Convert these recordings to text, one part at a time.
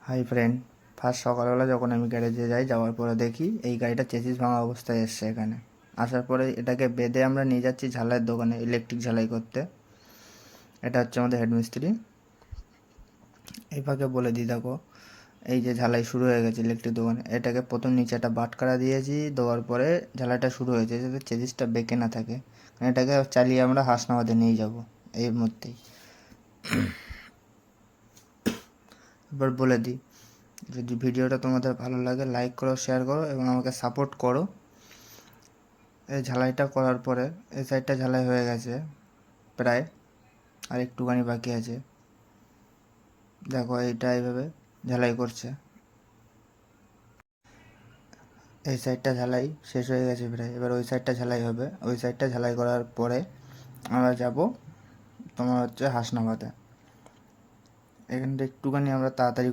Hi friend, first সকালবেলা যখন আমি গ্যারেজে যাই, যাওয়ার পরে দেখি এই গাড়িটা চেসিস ভাঙা অবস্থায় এসছে এখানে। আসার পরে এটাকে বেঁধে আমরা নিয়ে যাচ্ছি ঝালাইয়ের দোকানে ইলেকট্রিক ঝালাই করতে। এটা হচ্ছে আমাদের হেডমিস্ত্রি। এই ফাঁকে বলে দিই, দেখো এই যে ঝালাই শুরু হয়ে গেছে ইলেকট্রিক দোকানে। এটাকে প্রথম নিচে একটা বাটখারা দিয়েছি, দেওয়ার পরে ঝালাইটা শুরু হয়েছে যাতে চেসিসটা বেঁকে না থাকে। এটাকে চালিয়ে আমরা হাসনাবাদে নিয়ে যাব এই মুহূর্তেই। এবার বলে দিই, যদি ভিডিওটা তোমাদের ভালো লাগে লাইক করো, শেয়ার করো এবং আমাকে সাপোর্ট করো। এই ঝালাইটা করার পরে এই সাইডটা ঝালাই হয়ে গেছে প্রায়, আর একটুখানি বাকি আছে। দেখো এইটা এইভাবে ঝালাই করছে। এই সাইডটা ঝালাই শেষ হয়ে গেছে প্রায়, এবার ওই সাইডটা ঝালাই হবে। ওই সাইডটা ঝালাই করার পরে আমরা যাব তোমার হচ্ছে হাসনাবাদে। এখানটা একটুখানি আমরা তাড়াতাড়ি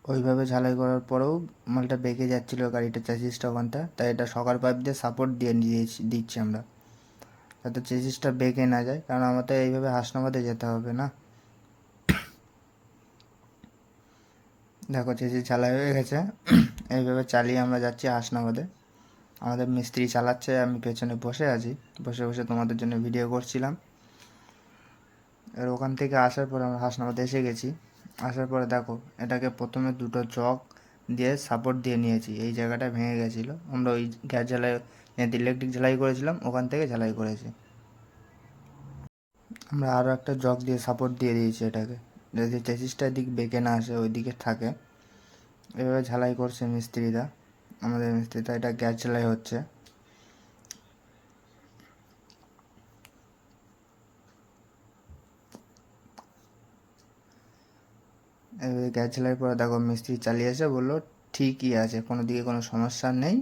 ওইভাবে ঝালাই করার পরেও মালটা বেঁকে যাচ্ছিলো গাড়িটা চেসিসটা ওখানটা, তাই এটা সকার পাইপ দিয়ে সাপোর্ট দিয়ে দিচ্ছি আমরা, যাতে চেসিসটা বেঁকে না যায়, কারণ আমাদের এইভাবে হাসনাবাদে যেতে হবে না। দেখো চেসিস ঝালাই হয়ে গেছে। এইভাবে চালিয়ে আমরা যাচ্ছি হাসনাবাদে। আমাদের মিস্ত্রি চালাচ্ছে, আমি পেছনে বসে আছি, বসে বসে তোমাদের জন্য ভিডিও করছিলাম। এর ওখান থেকে আসার পরে আমরা হাসনাবাদে এসে গেছি। আসার পরে দেখো এটাকে প্রথমে দুটো চক দিয়ে সাপোর্ট দিয়ে নিয়েছি। এই জায়গাটা ভেঙে গেছিলো, আমরা ওই গ্যাস ঝালাই ইলেকট্রিক ঝালাই করেছিলাম ওখান থেকে ঝালাই করেছি। আমরা আরও একটা জগ দিয়ে সাপোর্ট দিয়ে দিয়েছি এটাকে, যদি চেসিসটা দিক বেঁকে না আসে ওই দিকে থাকে। এভাবে ঝালাই করছে মিস্ত্রিরা, আমাদের মিস্ত্রিটা। এটা গ্যাস ঝালাই হচ্ছে। এভাবে গ্যাস ঝালাই পরে দেখো মিস্ত্রি চালিয়ে এসে বললো ঠিকই আছে, কোনো দিকে কোনো সমস্যা নেই,